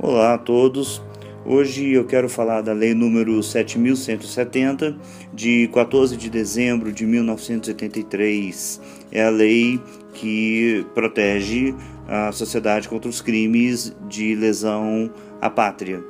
Olá a todos. Hoje eu quero falar da Lei número 7.170, de 14 de dezembro de 1983. É a lei que protege a sociedade contra os crimes de lesão à pátria,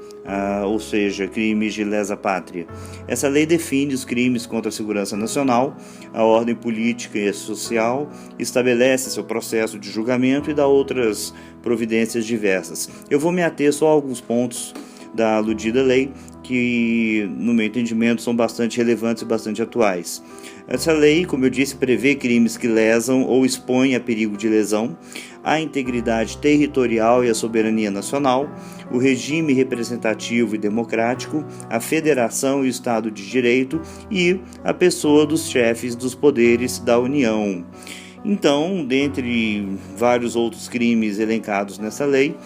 ou seja, crimes de lesa pátria. Essa lei define os crimes contra a segurança nacional, a ordem política e social, estabelece seu processo de julgamento e dá outras providências diversas. Eu vou me ater só a alguns pontos da aludida lei que, no meu entendimento, são bastante relevantes e bastante atuais. Essa lei, como eu disse, prevê crimes que lesam ou expõem a perigo de lesão à integridade territorial e à soberania nacional, o regime representativo e democrático, a federação e o Estado de Direito e a pessoa dos chefes dos poderes da União. Então, dentre vários outros crimes elencados nessa lei,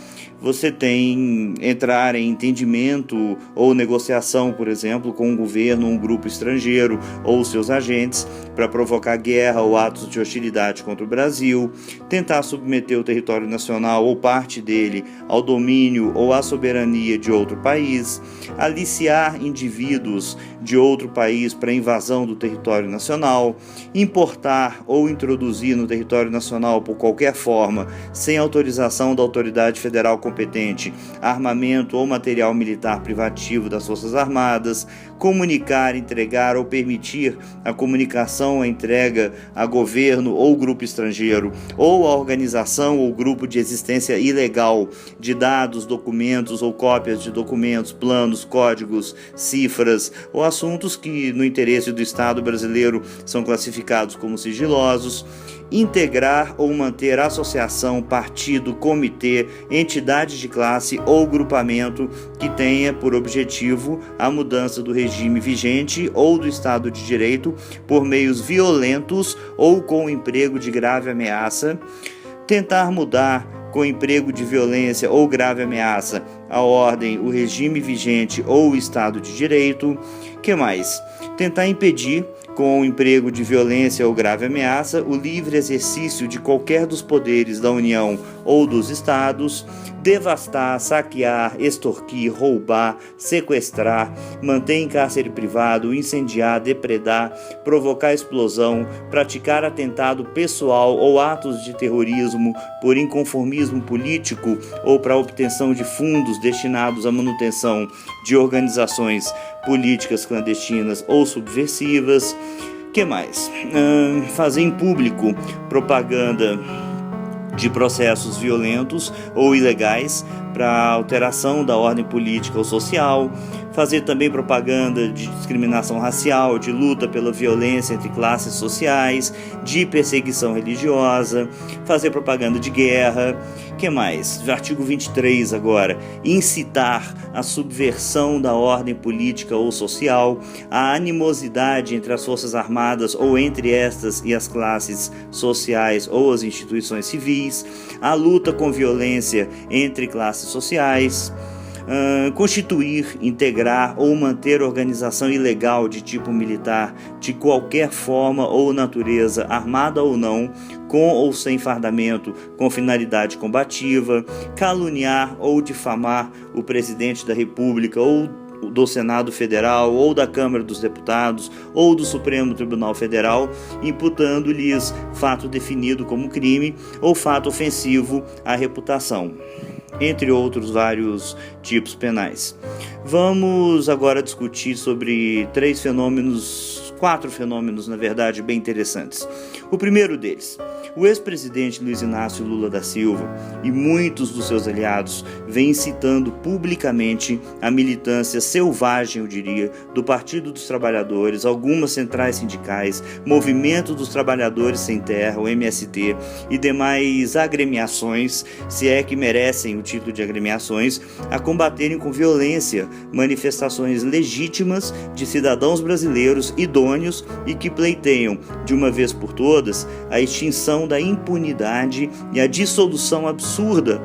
você tem entrar em entendimento ou negociação, por exemplo, com um governo, um grupo estrangeiro ou seus agentes para provocar guerra ou atos de hostilidade contra o Brasil, tentar submeter o território nacional ou parte dele ao domínio ou à soberania de outro país, aliciar indivíduos de outro país para invasão do território nacional, importar ou introduzir no território nacional por qualquer forma, sem autorização da autoridade federal competente, armamento ou material militar privativo das Forças Armadas, comunicar, entregar ou permitir a comunicação, a entrega a governo ou grupo estrangeiro, ou a organização ou grupo de existência ilegal de dados, documentos ou cópias de documentos, planos, códigos, cifras ou assuntos que, no interesse do Estado brasileiro, são classificados como sigilosos, integrar ou manter associação, partido, comitê, entidade de classe ou grupamento que tenha por objetivo a mudança do regime vigente ou do Estado de Direito por meios violentos ou com o emprego de grave ameaça, tentar mudar com emprego de violência ou grave ameaça a ordem, o regime vigente ou o Estado de Direito. Que mais? Tentar impedir com o emprego de violência ou grave ameaça o livre exercício de qualquer dos poderes da União ou dos Estados, devastar, saquear, extorquir, roubar, sequestrar, manter em cárcere privado, incendiar, depredar, provocar explosão, praticar atentado pessoal ou atos de terrorismo por inconformismo político ou para obtenção de fundos destinados à manutenção de organizações políticas clandestinas ou subversivas. Que mais? Fazer em público propaganda de processos violentos ou ilegais para alteração da ordem política ou social, fazer também propaganda de discriminação racial, de luta pela violência entre classes sociais, de perseguição religiosa, fazer propaganda de guerra. Que mais? Artigo 23 agora, incitar a subversão da ordem política ou social, a animosidade entre as forças armadas ou entre estas e as classes sociais ou as instituições civis, a luta com violência entre classes sociais, constituir, integrar ou manter organização ilegal de tipo militar de qualquer forma ou natureza, armada ou não, com ou sem fardamento, com finalidade combativa, caluniar ou difamar o presidente da República ou do Senado Federal, ou da Câmara dos Deputados, ou do Supremo Tribunal Federal, imputando-lhes fato definido como crime ou fato ofensivo à reputação, entre outros vários tipos penais. Vamos agora discutir sobre quatro fenômenos, na verdade, bem interessantes. O primeiro deles: o ex-presidente Luiz Inácio Lula da Silva e muitos dos seus aliados vêm incitando publicamente a militância selvagem, eu diria, do Partido dos Trabalhadores, algumas centrais sindicais, Movimento dos Trabalhadores Sem Terra, o MST, e demais agremiações, se é que merecem o título de agremiações, a combaterem com violência manifestações legítimas de cidadãos brasileiros idôneos e que pleiteiam, de uma vez por todas, a extinção da impunidade e a dissolução absurda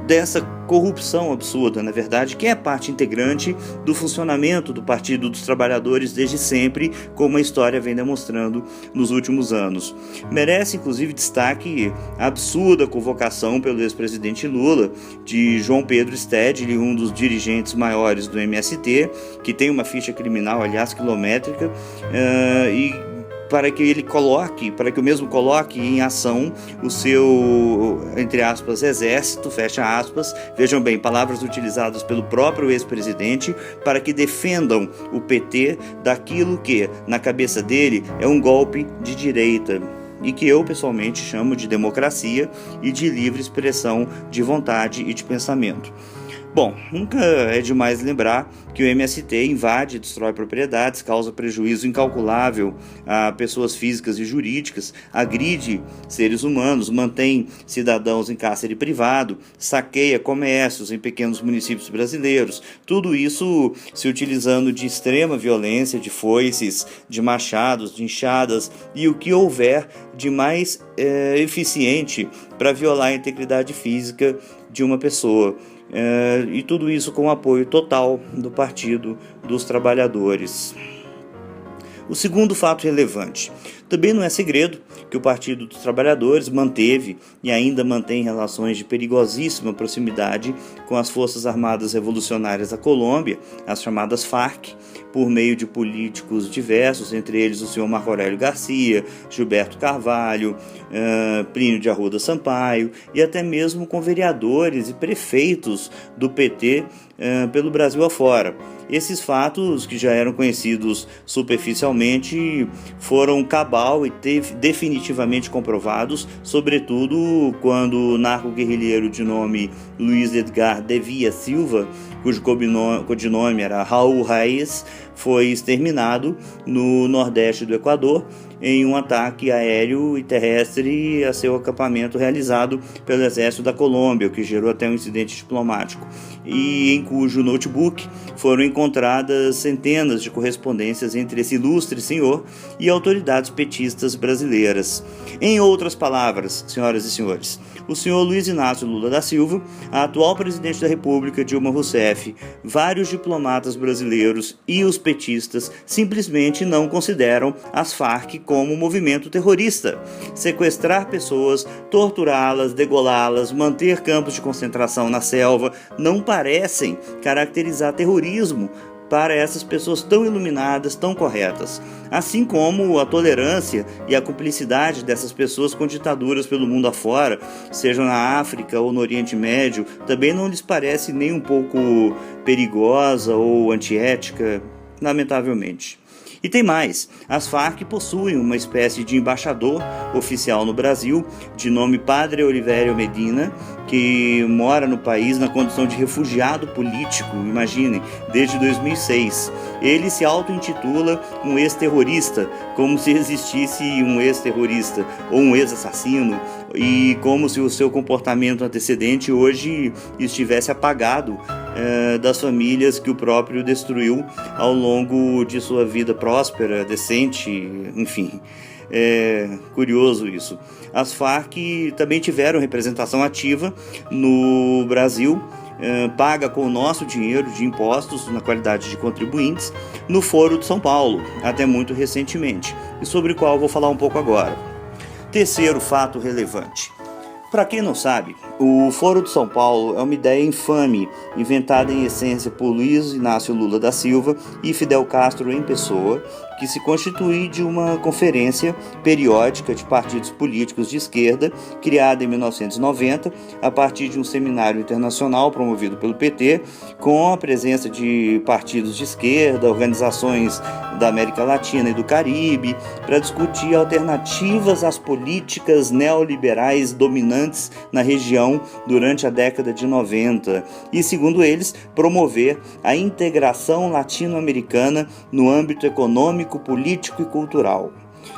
dessa corrupção absurda, na verdade, que é parte integrante do funcionamento do Partido dos Trabalhadores desde sempre, como a história vem demonstrando nos últimos anos. Merece, inclusive, destaque a absurda convocação pelo ex-presidente Lula de João Pedro Stedley, um dos dirigentes maiores do MST, que tem uma ficha criminal, aliás, quilométrica, e para que o mesmo coloque em ação o seu, entre aspas, exército, fecha aspas, vejam bem, palavras utilizadas pelo próprio ex-presidente, para que defendam o PT daquilo que, na cabeça dele, é um golpe de direita, e que eu pessoalmente chamo de democracia e de livre expressão de vontade e de pensamento. Bom, nunca é demais lembrar que o MST invade e destrói propriedades, causa prejuízo incalculável a pessoas físicas e jurídicas, agride seres humanos, mantém cidadãos em cárcere privado, saqueia comércios em pequenos municípios brasileiros. Tudo isso se utilizando de extrema violência, de foices, de machados, de enxadas e o que houver de mais eficiente para violar a integridade física de uma pessoa. E tudo isso com o apoio total do Partido dos Trabalhadores. O segundo fato relevante. Também não é segredo que o Partido dos Trabalhadores manteve e ainda mantém relações de perigosíssima proximidade com as Forças Armadas Revolucionárias da Colômbia, as chamadas FARC, por meio de políticos diversos, entre eles o senhor Marco Aurélio Garcia, Gilberto Carvalho, Plínio de Arruda Sampaio e até mesmo com vereadores e prefeitos do PT pelo Brasil afora. Esses fatos, que já eram conhecidos superficialmente, foram cabal e definitivamente comprovados, sobretudo quando o narco-guerrilheiro de nome Luiz Edgar de Villa Silva, cujo codinome era Raul Reyes, foi exterminado no nordeste do Equador em um ataque aéreo e terrestre a seu acampamento realizado pelo exército da Colômbia, o que gerou até um incidente diplomático, e em cujo notebook foram encontradas centenas de correspondências entre esse ilustre senhor e autoridades petistas brasileiras. Em outras palavras, senhoras e senhores, o senhor Luiz Inácio Lula da Silva, a atual presidente da República, Dilma Rousseff, vários diplomatas brasileiros e os petistas simplesmente não consideram as Farc como um movimento terrorista. Sequestrar pessoas, torturá-las, degolá-las, manter campos de concentração na selva não parecem caracterizar terrorismo para essas pessoas tão iluminadas, tão corretas. Assim como a tolerância e a cumplicidade dessas pessoas com ditaduras pelo mundo afora, seja na África ou no Oriente Médio, também não lhes parece nem um pouco perigosa ou antiética, lamentavelmente. E tem mais, as Farc possuem uma espécie de embaixador oficial no Brasil, de nome Padre Olivério Medina, que mora no país na condição de refugiado político, imaginem, desde 2006. Ele se auto-intitula um ex-terrorista, como se existisse um ex-terrorista ou um ex-assassino, e como se o seu comportamento antecedente hoje estivesse apagado das famílias que o próprio destruiu ao longo de sua vida próspera, decente, enfim. É curioso isso. As Farc também tiveram representação ativa no Brasil, paga com o nosso dinheiro de impostos na qualidade de contribuintes, no Foro de São Paulo, até muito recentemente, e sobre o qual eu vou falar um pouco agora. Terceiro fato relevante. Para quem não sabe, o Foro de São Paulo é uma ideia infame, inventada em essência por Luiz Inácio Lula da Silva e Fidel Castro em pessoa, que se constitui de uma conferência periódica de partidos políticos de esquerda, criada em 1990, a partir de um seminário internacional promovido pelo PT, com a presença de partidos de esquerda, organizações da América Latina e do Caribe, para discutir alternativas às políticas neoliberais dominantes na região durante a década de 90 e, segundo eles, promover a integração latino-americana no âmbito econômico, político e cultural.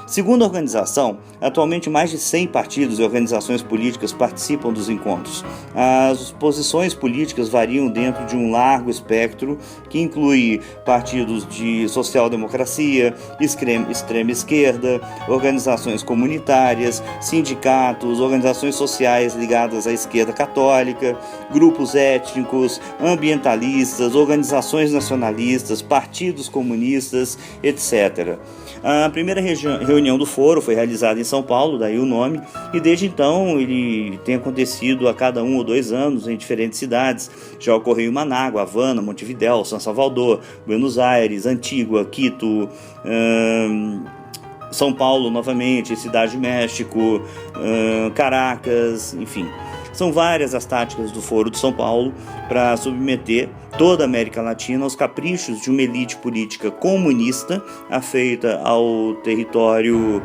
Segundo a organização, atualmente mais de 100 partidos e organizações políticas participam dos encontros. As posições políticas variam dentro de um largo espectro que inclui partidos de social-democracia, extrema esquerda, organizações comunitárias, sindicatos, organizações sociais ligadas à esquerda católica, grupos étnicos, ambientalistas, organizações nacionalistas, partidos comunistas, etc. A primeira reunião do foro foi realizada em São Paulo, daí o nome, e desde então ele tem acontecido a cada 1 ou 2 anos em diferentes cidades. Já ocorreu em Manágua, Havana, Montevidéu, São Salvador, Buenos Aires, Antígua, Quito, São Paulo novamente, Cidade de México, Caracas, enfim. São várias as táticas do Foro de São Paulo para submeter toda a América Latina aos caprichos de uma elite política comunista afeita ao território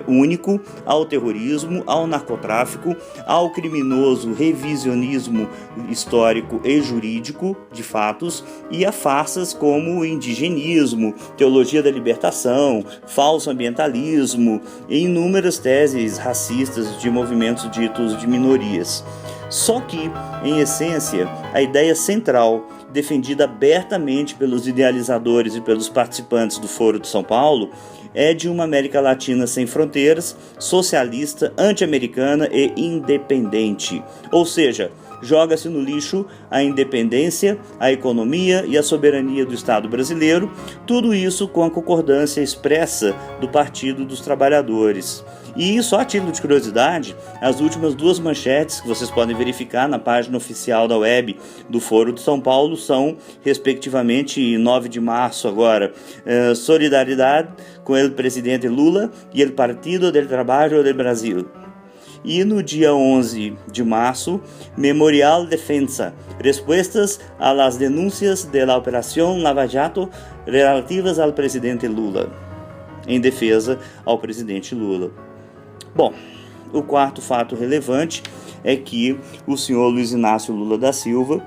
único, ao terrorismo, ao narcotráfico, ao criminoso revisionismo histórico e jurídico de fatos e a farsas como o indigenismo, teologia da libertação, falso ambientalismo e inúmeras teses racistas de movimentos ditos de minorias. Só que, em essência, a ideia central, defendida abertamente pelos idealizadores e pelos participantes do Foro de São Paulo, é de uma América Latina sem fronteiras, socialista, anti-americana e independente. Ou seja, joga-se no lixo a independência, a economia e a soberania do Estado brasileiro, tudo isso com a concordância expressa do Partido dos Trabalhadores. E só a título de curiosidade, as últimas 2 manchetes que vocês podem verificar na página oficial da web do Foro de São Paulo são, respectivamente, 9 de março agora, Solidariedade com o presidente Lula e o Partido del Trabalho del Brasil. E no dia 11 de março, Memorial Defensa, respostas a las denúncias de la Operación Lava Jato relativas ao presidente Lula, em defesa ao presidente Lula. Bom, o quarto fato relevante é que o senhor Luiz Inácio Lula da Silva,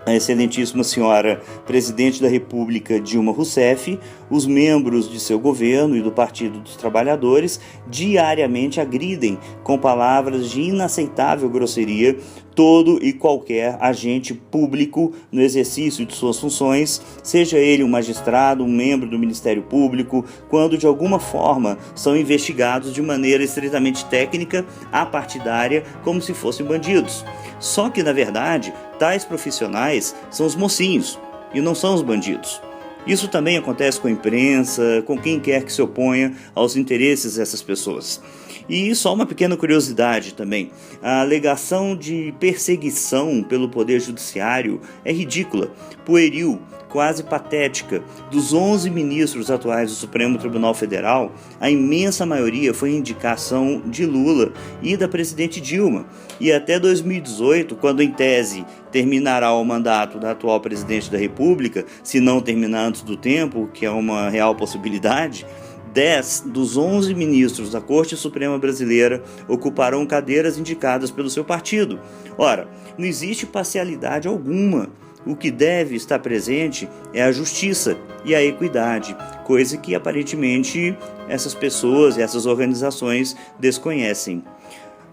a excelentíssima senhora Presidente da República Dilma Rousseff, os membros de seu governo e do Partido dos Trabalhadores diariamente agridem com palavras de inaceitável grosseria todo e qualquer agente público no exercício de suas funções, seja ele um magistrado, um membro do Ministério Público, quando de alguma forma são investigados de maneira estritamente técnica, apartidária, como se fossem bandidos. Só que, na verdade, tais profissionais são os mocinhos e não são os bandidos. Isso também acontece com a imprensa, com quem quer que se oponha aos interesses dessas pessoas. E só uma pequena curiosidade também, a alegação de perseguição pelo Poder Judiciário é ridícula, pueril, quase patética. Dos 11 ministros atuais do Supremo Tribunal Federal, a imensa maioria foi indicação de Lula e da presidente Dilma. E até 2018, quando em tese terminará o mandato da atual presidente da República, se não terminar antes do tempo, que é uma real possibilidade, 10 dos 11 ministros da Corte Suprema Brasileira ocuparão cadeiras indicadas pelo seu partido. Ora, não existe parcialidade alguma. O que deve estar presente é a justiça e a equidade, coisa que aparentemente essas pessoas e essas organizações desconhecem.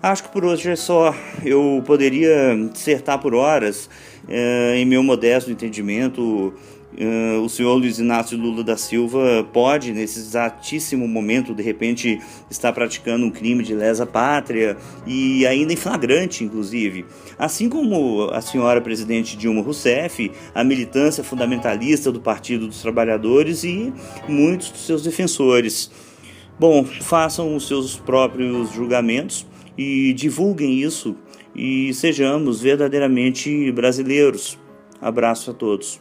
Acho que por hoje é só. Eu poderia dissertar por horas, em meu modesto entendimento. O senhor Luiz Inácio Lula da Silva pode, nesse exatíssimo momento, de repente, estar praticando um crime de lesa pátria e ainda em flagrante, inclusive. Assim como a senhora presidente Dilma Rousseff, a militância fundamentalista do Partido dos Trabalhadores e muitos dos seus defensores. Bom, façam os seus próprios julgamentos e divulguem isso e sejamos verdadeiramente brasileiros. Abraço a todos.